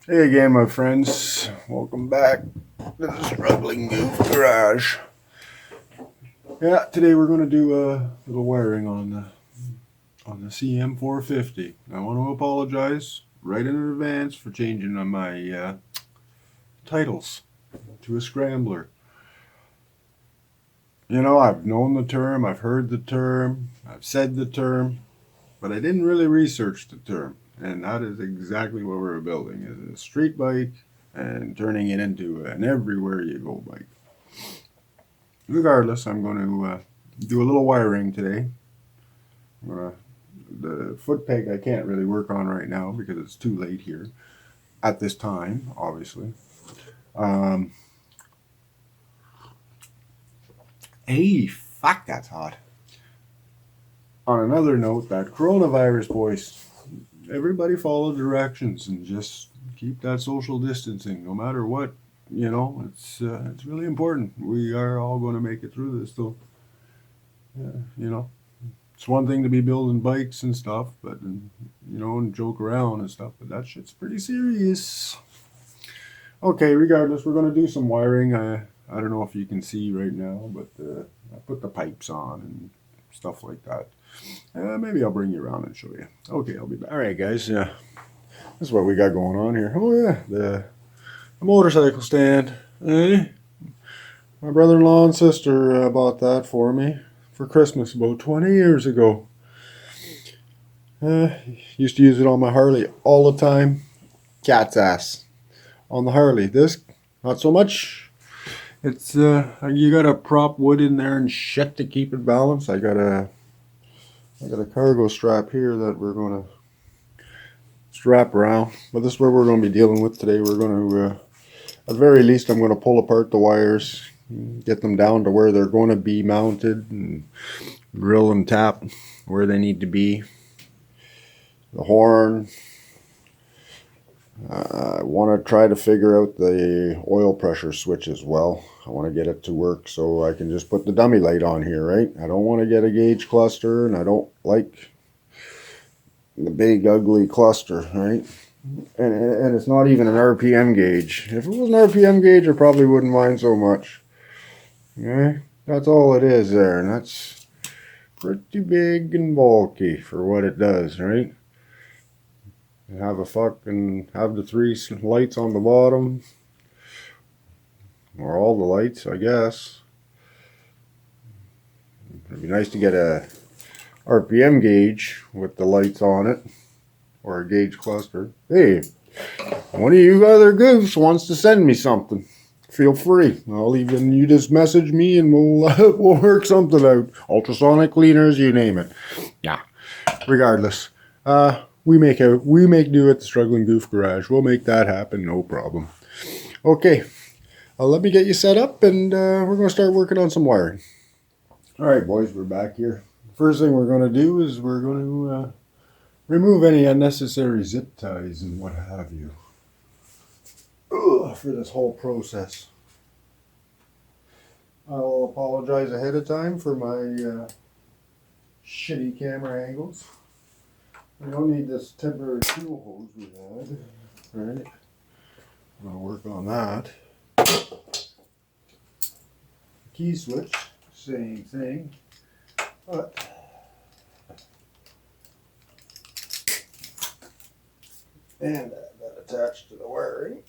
Hey again, my friends. Welcome back to the Struggling Goof Garage. Yeah, today we're going to do a little wiring on the cm450. I want to apologize right in advance for changing my titles to a scrambler. You know, I've known the term, I've heard the term, I've said the term, but I didn't really research the term. And that is exactly what we're building, is a street bike and turning it into an everywhere you go bike. Regardless, I'm going to do a little wiring today. The foot peg I can't really work on right now because it's too late here at this time, obviously. Um, hey, fuck, that's hot. On another note, that coronavirus, boys, everybody follow directions and just keep that social distancing, no matter what. You know, it's really important. We are all going to make it through this, though. You know, it's one thing to be building bikes and stuff, but and joke around and stuff. But that shit's pretty serious. Okay, regardless, we're going to do some wiring. I don't know if you can see right now, but I put the pipes on and stuff like that. Maybe I'll bring you around and show you. Okay, I'll be back. All right, guys. Yeah, this is what we got going on here. Oh yeah, the motorcycle stand. Hey, my brother-in-law and sister bought that for me for Christmas about 20 years ago. Used to use it on my Harley all the time. Cat's ass on the Harley. This, not so much. It's you got to prop wood in there and shit to keep it balanced. I got a cargo strap here that we're going to strap around. But this is what we're going to be dealing with today. We're going to, at the very least, I'm going to pull apart the wires, get them down to where they're going to be mounted, and drill and tap where they need to be. The horn. I want to try to figure out the oil pressure switch as well. I want to get it to work so I can just put the dummy light on here, right? I don't want to get a gauge cluster, and I don't like the big ugly cluster, right? And it's not even an RPM gauge. If it was an RPM gauge, I probably wouldn't mind so much. Okay, that's all it is there, and that's pretty big and bulky for what it does, right? Have the three lights on the bottom, or all the lights, I guess. It'd be nice to get a RPM gauge with the lights on it, or a gauge cluster. Hey, one of you other goofs wants to send me something, feel free. You just message me and we'll we'll work something out. Ultrasonic cleaners, you name it. Yeah. Regardless, we make do at the Struggling Goof Garage. We'll make that happen, no problem. Okay, let me get you set up, and we're going to start working on some wiring. All right, boys, we're back here. First thing we're going to do is we're going to remove any unnecessary zip ties and what have you for this whole process. I'll apologize ahead of time for my shitty camera angles. We don't need this temporary fuel hose we had. All right, I'm going to work on that. Key switch, same thing, but and that attached to the wiring.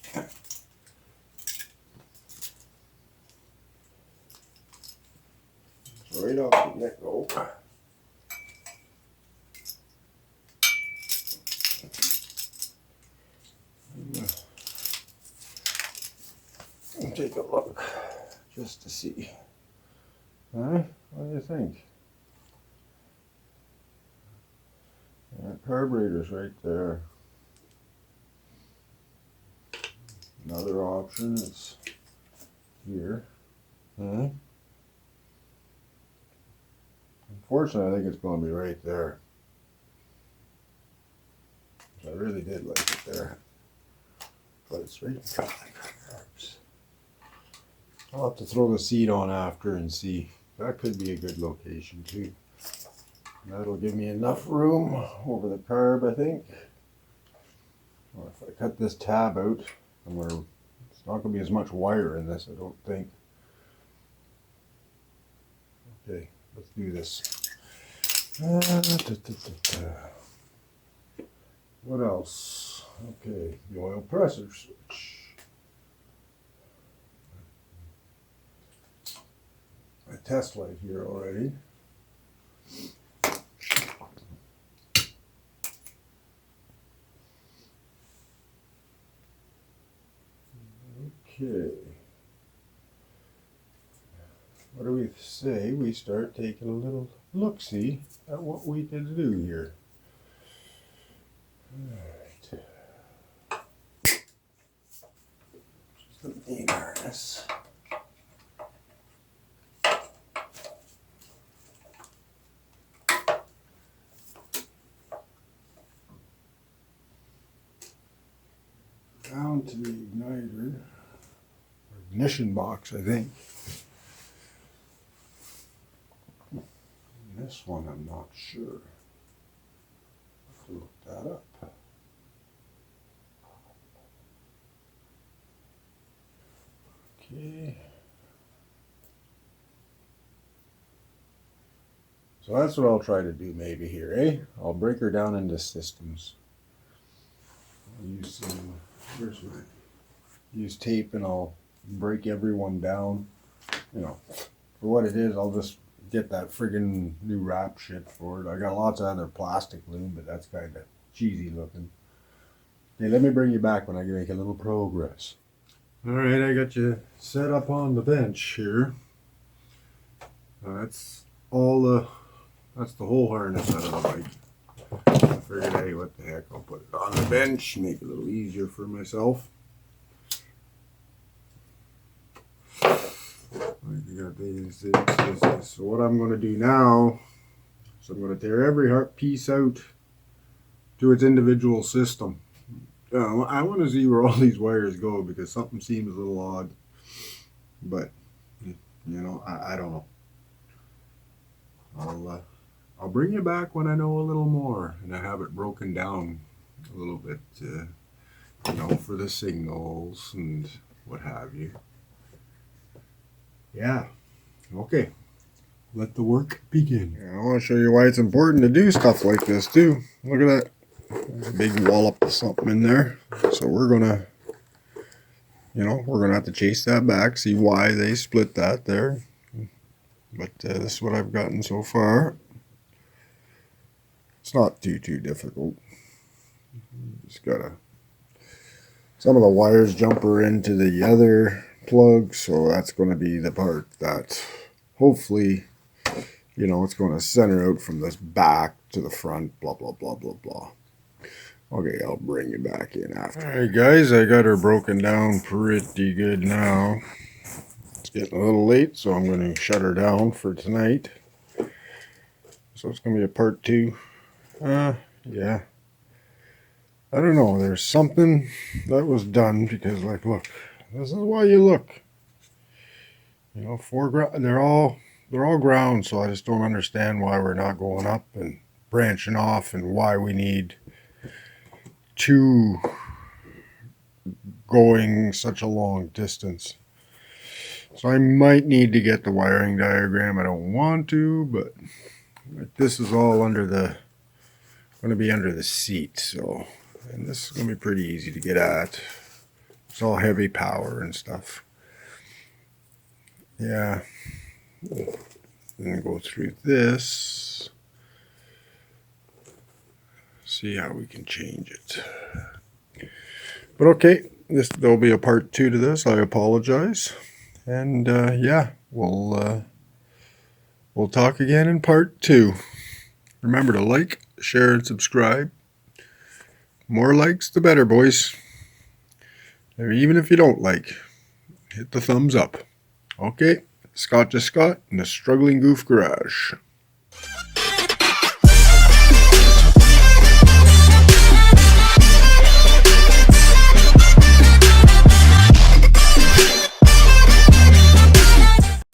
So right off the get-go. Take a look just to see. What do you think? Carburetor's right there. Another option is here. Unfortunately, I think it's going to be right there. I really did like it there. But it's right there. I'll have to throw the seat on after and see. That could be a good location too. That'll give me enough room over the carb, I think. Well, if I cut this tab out, it's not going to be as much wire in this, I don't think. Okay, let's do this. What else? Okay, the oil pressure switch. A test light here already. Okay. What do we say we start taking a little look-see at what we can do here? Alright. Just the main harness. Down to the igniter. Ignition box, I think. This one I'm not sure. Have to look that up. Okay. So that's what I'll try to do maybe here, eh? I'll break her down into systems. I'll use some, use tape and I'll break everyone down. You know, for what it is, I'll just get that friggin' new wrap shit for it. I got lots of other plastic loom, but that's kind of cheesy looking. Okay, let me bring you back when I make a little progress. Alright, I got you set up on the bench here. That's all that's the whole harness out of the bike. I figured, hey, what the heck, I'll put it on the bench, make it a little easier for myself. You got these. So what I'm going to do now is I'm going to tear every piece out to its individual system. I want to see where all these wires go because something seems a little odd. But, you know, I don't know. I'll bring you back when I know a little more and I have it broken down a little bit, you know, for the signals and what have you. Yeah, okay, let the work begin. Yeah, I want to show you why it's important to do stuff like this too. Look at that. There's a big wallop of something in there. So we're gonna, you know, we're gonna have to chase that back, see why they split that there. But this is what I've gotten so far. It's not too difficult. Just gotta, some of the wires jumper into the other plug, so that's going to be the part that hopefully, you know, it's going to center out from this back to the front, blah blah blah blah blah. Okay, I'll bring you back in after. Alright guys, I got her broken down pretty good now. It's getting a little late, so I'm going to shut her down for tonight. So it's going to be a part 2. Yeah, I don't know, there's something that was done because, like, look, this is why you look. You know, they're all ground, so I just don't understand why we're not going up and branching off and why we need 2 going such a long distance. So I might need to get the wiring diagram. I don't want to, but this is all under the, going to be under the seat, so, and this is going to be pretty easy to get at. It's all heavy power and stuff. Yeah. Then go through this. See how we can change it. But okay, there'll be a part 2 to this. I apologize. And yeah, we'll talk again in part 2. Remember to like, share, and subscribe. More likes, the better, boys. Or even if you don't like, hit the thumbs up. Okay, Scott just Scott in the Struggling Goof Garage.